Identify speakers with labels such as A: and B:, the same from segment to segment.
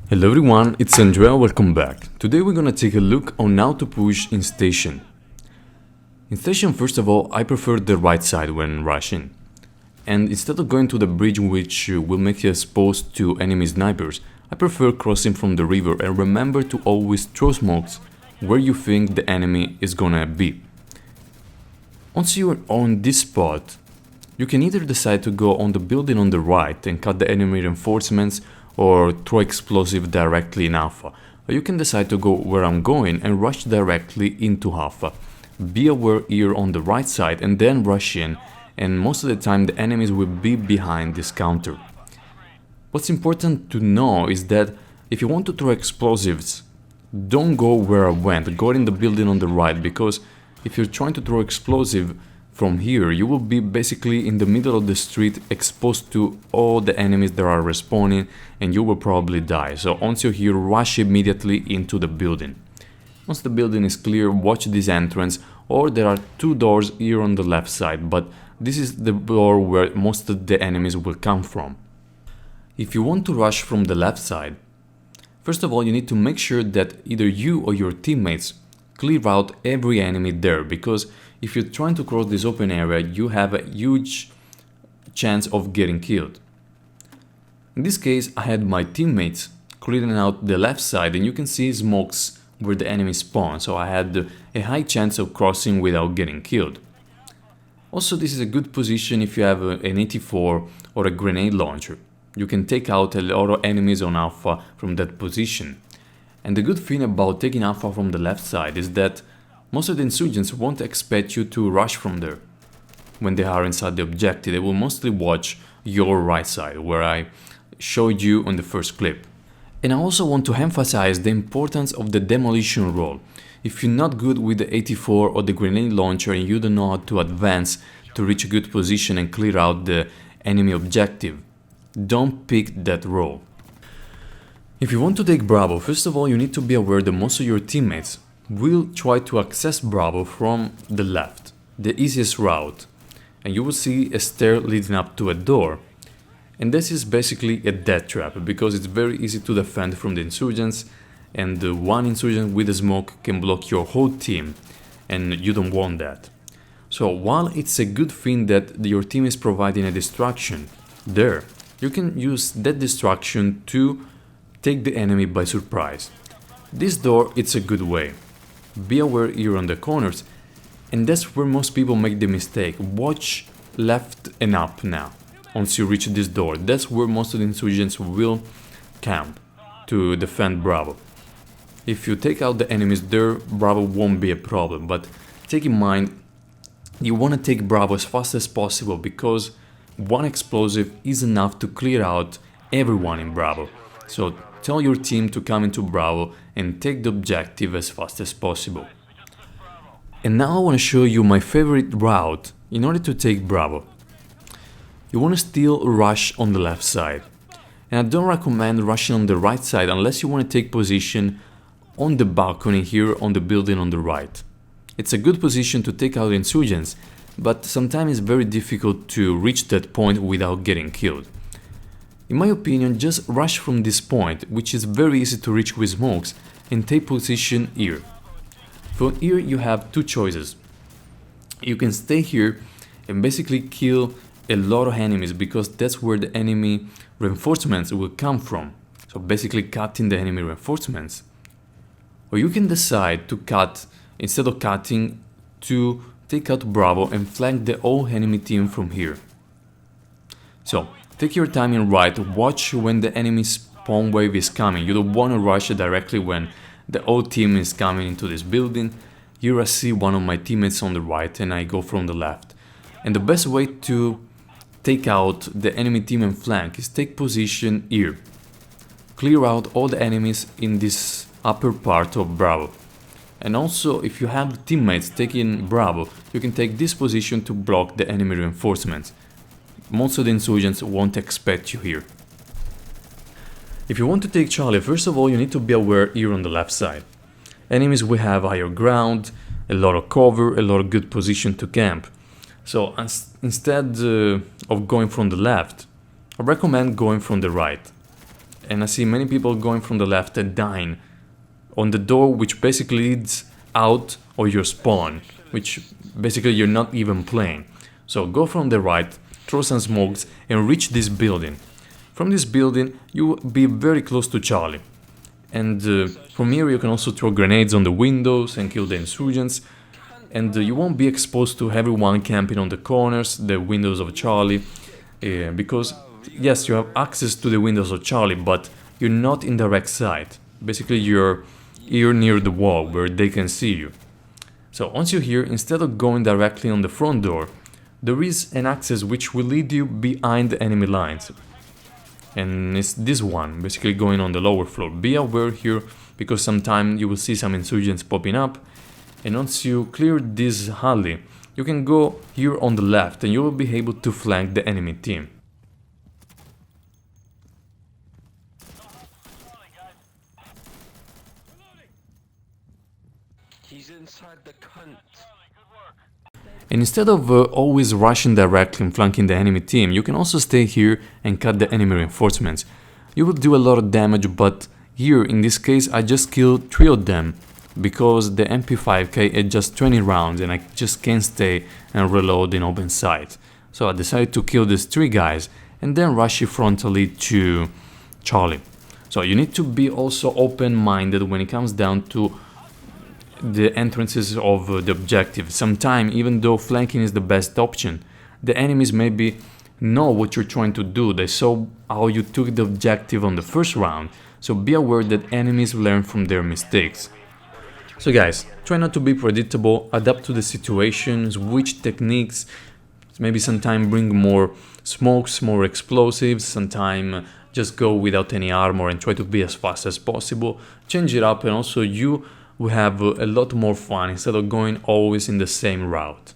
A: Hello everyone, it's Andrea, welcome back. Today we're gonna take a look on how to push in station. In station, first of all, I prefer the right side when rushing. And instead of going to the bridge which will make you exposed to enemy snipers, I prefer crossing from the river, and remember to always throw smokes where you think the enemy is gonna be. Once you're on this spot, you can either decide to go on the building on the right and cut the enemy reinforcements or throw explosive directly in Alpha, or you can decide to go where I'm going and rush directly into Alpha. Be aware here on the right side and then rush in, and most of the time the enemies will be behind this counter. What's important to know is that if you want to throw explosives, don't go where I went, go in the building on the right, because if you're trying to throw explosive from here, you will be basically in the middle of the street exposed to all the enemies that are respawning, and you will probably die. So once you're here, rush immediately into the building. Once the building is clear, watch this entrance, or there are two doors here on the left side, but this is the door where most of the enemies will come from. If you want to rush from the left side, first of all you need to make sure that either you or your teammates clear out every enemy there, because if you're trying to cross this open area, you have a huge chance of getting killed. In this case, I had my teammates clearing out the left side, and you can see smokes where the enemy spawn, so I had a high chance of crossing without getting killed. Also, this is a good position if you have an 84 or a grenade launcher. You can take out a lot of enemies on Alpha from that position. And the good thing about taking Alpha from the left side is that most of the insurgents won't expect you to rush from there. When they are inside the objective, they will mostly watch your right side, where I showed you on the first clip. And I also want to emphasize the importance of the demolition role. If you're not good with the 84 or the grenade launcher and you don't know how to advance to reach a good position and clear out the enemy objective, don't pick that role. If you want to take Bravo, first of all you need to be aware that most of your teammates will try to access Bravo from the left, the easiest route, and you will see a stair leading up to a door. And this is basically a death trap, because it's very easy to defend from the insurgents, and the one insurgent with a smoke can block your whole team, and you don't want that. So while it's a good thing that your team is providing a distraction there, you can use that distraction to take the enemy by surprise. This door, it's a good way. Be aware here on the corners, and that's where most people make the mistake. Watch left and up now. Once you reach this door, that's where most of the insurgents will camp to defend Bravo. If you take out the enemies there, Bravo won't be a problem, but take in mind you want to take Bravo as fast as possible, because one explosive is enough to clear out everyone in Bravo. So tell your team to come into Bravo and take the objective as fast as possible. And now I want to show you my favorite route in order to take Bravo. You want to still rush on the left side. And I don't recommend rushing on the right side unless you want to take position on the balcony here on the building on the right. It's a good position to take out insurgents, but sometimes it's very difficult to reach that point without getting killed. In my opinion, just rush from this point, which is very easy to reach with smokes, and take position here. From here you have two choices. You can stay here and basically kill a lot of enemies, because that's where the enemy reinforcements will come from. So basically cutting the enemy reinforcements. Or you can decide to cut, instead of cutting, to take out Bravo and flank the whole enemy team from here. So take your time and right, watch when the enemy spawn wave is coming. You don't want to rush directly when the whole team is coming into this building. Here I see one of my teammates on the right and I go from the left. And the best way to take out the enemy team and flank is take position here. Clear out all the enemies in this upper part of Bravo. And also, if you have teammates taking Bravo, you can take this position to block the enemy reinforcements. Most of the insurgents won't expect you here. If you want to take Charlie, first of all you need to be aware here on the left side. Enemies will have higher ground, a lot of cover, a lot of good position to camp. So instead of going from the left, I recommend going from the right. and I see many people going from the left and dying on the door, which basically leads out of your spawn, which basically you're not even playing. So go from the right, throw some smokes and reach this building. From this building you will be very close to Charlie, and from here you can also throw grenades on the windows and kill the insurgents, and you won't be exposed to everyone camping on the corners, the windows of Charlie, because yes, you have access to the windows of Charlie, but you're not in direct sight. Basically you're near the wall where they can see you. So once you're here, instead of going directly on the front door, there is an access which will lead you behind the enemy lines. And it's this one, basically going on the lower floor. Be aware here, because sometimes you will see some insurgents popping up, and once you clear this alley, you can go here on the left and you will be able to flank the enemy team.
B: He's inside the cunt.
A: And instead of always rushing directly and flanking the enemy team, you can also stay here and cut the enemy reinforcements. You will do a lot of damage, but here in this case I just killed 3 of them, because the MP5K had just 20 rounds and I just can't stay and reload in open sight. So I decided to kill these 3 guys and then rush it frontally to Charlie. So you need to be also open-minded when it comes down to the entrances of the objective. Sometimes, even though flanking is the best option, the enemies maybe know what you're trying to do. They saw how you took the objective on the first round, so be aware that enemies learn from their mistakes. So guys, try not to be predictable, adapt to the situation, switch techniques, maybe sometime bring more smokes, more explosives, sometime just go without any armor and try to be as fast as possible, change it up, and also you will have a lot more fun instead of going always in the same route.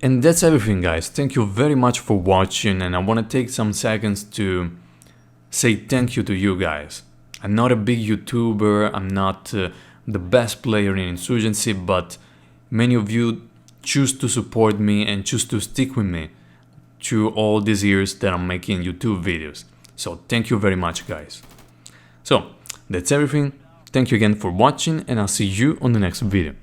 A: And that's everything guys, thank you very much for watching, and I want to take some seconds to say thank you to you guys. I'm not a big YouTuber, I'm not the best player in Insurgency, but many of you choose to support me and choose to stick with me through all these years that I'm making YouTube videos. So thank you very much guys. So that's everything. Thank you again for watching, and I'll see you on the next video.